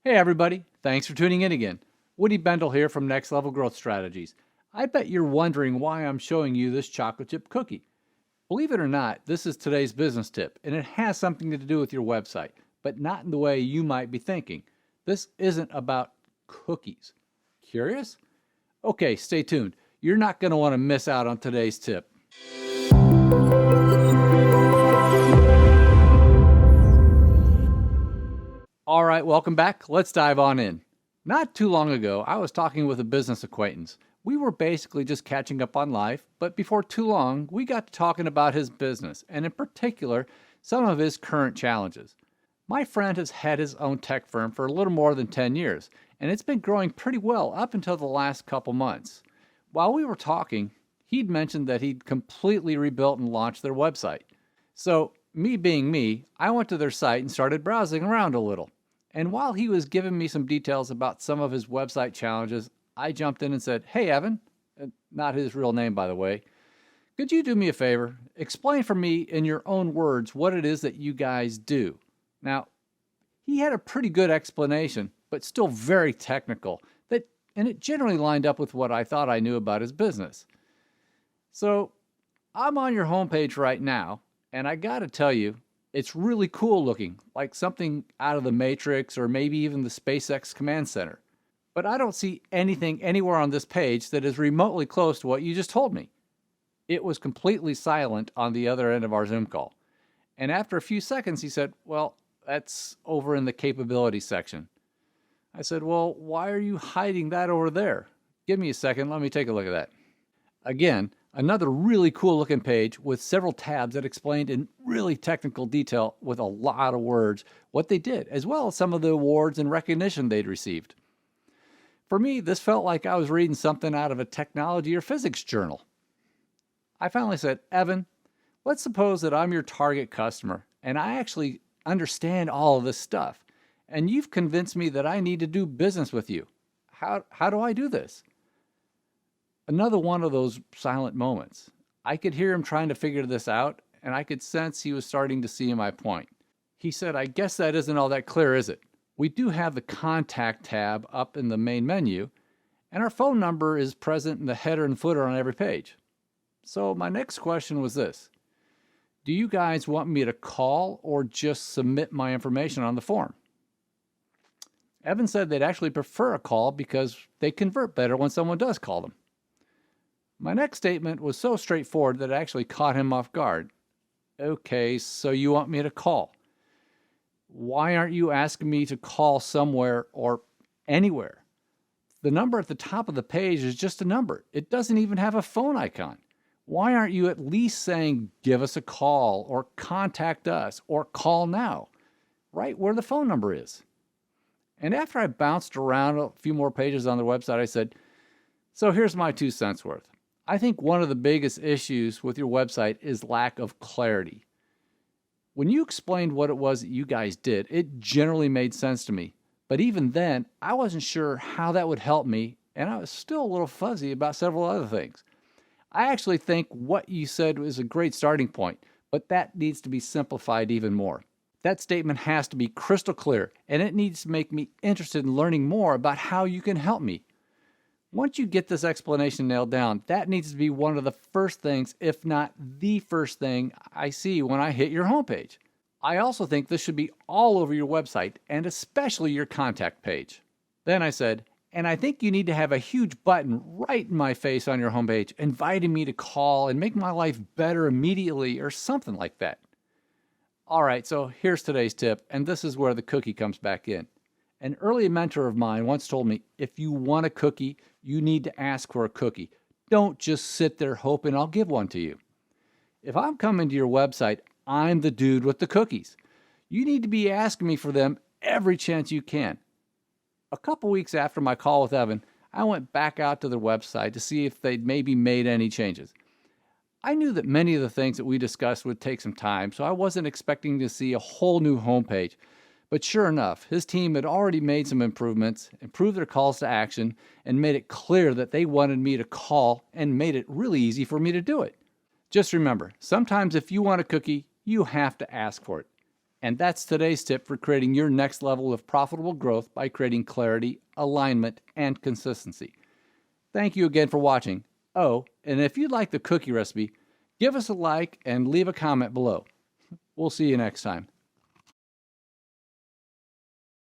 Hey everybody, thanks for tuning in again. Woody Bendle here from Next Level Growth Strategies. I bet you're wondering why I'm showing you this chocolate chip cookie. Believe it or not, this is today's business tip, and it has something to do with your website, but not in the way you might be thinking. This isn't about cookies. Curious? Okay, stay tuned. You're not going to want to miss out on today's tip. All right, welcome back. Let's dive on in. Not too long ago, I was talking with a business acquaintance. We were basically just catching up on life, but before too long, we got to talking about his business, and in particular, some of his current challenges. My friend has had his own tech firm for a little more than 10 years, and it's been growing pretty well up until the last couple months. While we were talking, he'd mentioned that he'd completely rebuilt and launched their website. So, me being me, I went to their site and started browsing around a little. And while he was giving me some details about some of his website challenges, I jumped in and said, "Hey, Evan," not his real name, by the way, "could you do me a favor? Explain for me in your own words what it is that you guys do." Now, he had a pretty good explanation, but still very technical, and it generally lined up with what I thought I knew about his business. So, I'm on your homepage right now, and I gotta tell you, it's really cool looking, like something out of the Matrix or maybe even the SpaceX Command Center. But I don't see anything anywhere on this page that is remotely close to what you just told me. It was completely silent on the other end of our Zoom call. And after a few seconds, he said, "Well, that's over in the capability section." I said, "Well, why are you hiding that over there? Give me a second, let me take a look at that." Again, another really cool looking page with several tabs that explained in really technical detail with a lot of words what they did, as well as some of the awards and recognition they'd received. For me, this felt like I was reading something out of a technology or physics journal. I finally said, "Evan, let's suppose that I'm your target customer and I actually understand all of this stuff, and you've convinced me that I need to do business with you. How do I do this?" Another one of those silent moments. I could hear him trying to figure this out, and I could sense he was starting to see my point. He said, "I guess that isn't all that clear, is it? We do have the contact tab up in the main menu, and our phone number is present in the header and footer on every page. So my next question was this: do you guys want me to call or just submit my information on the form?" Evan said they'd actually prefer a call because they convert better when someone does call them. My next statement was so straightforward that it actually caught him off guard. "Okay, so you want me to call. Why aren't you asking me to call somewhere or anywhere? The number at the top of the page is just a number. It doesn't even have a phone icon. Why aren't you at least saying, 'give us a call' or 'contact us' or 'call now', right where the phone number is?" And after I bounced around a few more pages on their website, I said, "So here's my 2 cents worth. I think one of the biggest issues with your website is lack of clarity. When you explained what it was that you guys did, it generally made sense to me. But even then, I wasn't sure how that would help me, and I was still a little fuzzy about several other things. I actually think what you said was a great starting point, but that needs to be simplified even more. That statement has to be crystal clear, and it needs to make me interested in learning more about how you can help me. Once you get this explanation nailed down, that needs to be one of the first things, if not the first thing, I see when I hit your homepage. I also think this should be all over your website, and especially your contact page." Then I said, "And I think you need to have a huge button right in my face on your homepage, inviting me to call and make my life better immediately," or something like that. All right, so here's today's tip, and this is where the cookie comes back in. An early mentor of mine once told me, if you want a cookie, you need to ask for a cookie. Don't just sit there hoping I'll give one to you. If I'm coming to your website, I'm the dude with the cookies. You need to be asking me for them every chance you can. A couple weeks after my call with Evan, I went back out to their website to see if they'd maybe made any changes. I knew that many of the things that we discussed would take some time, so I wasn't expecting to see a whole new homepage. But sure enough, his team had already made some improvements, improved their calls to action, and made it clear that they wanted me to call and made it really easy for me to do it. Just remember, sometimes if you want a cookie, you have to ask for it. And that's today's tip for creating your next level of profitable growth by creating clarity, alignment, and consistency. Thank you again for watching. Oh, and if you like the cookie recipe, give us a like and leave a comment below. We'll see you next time.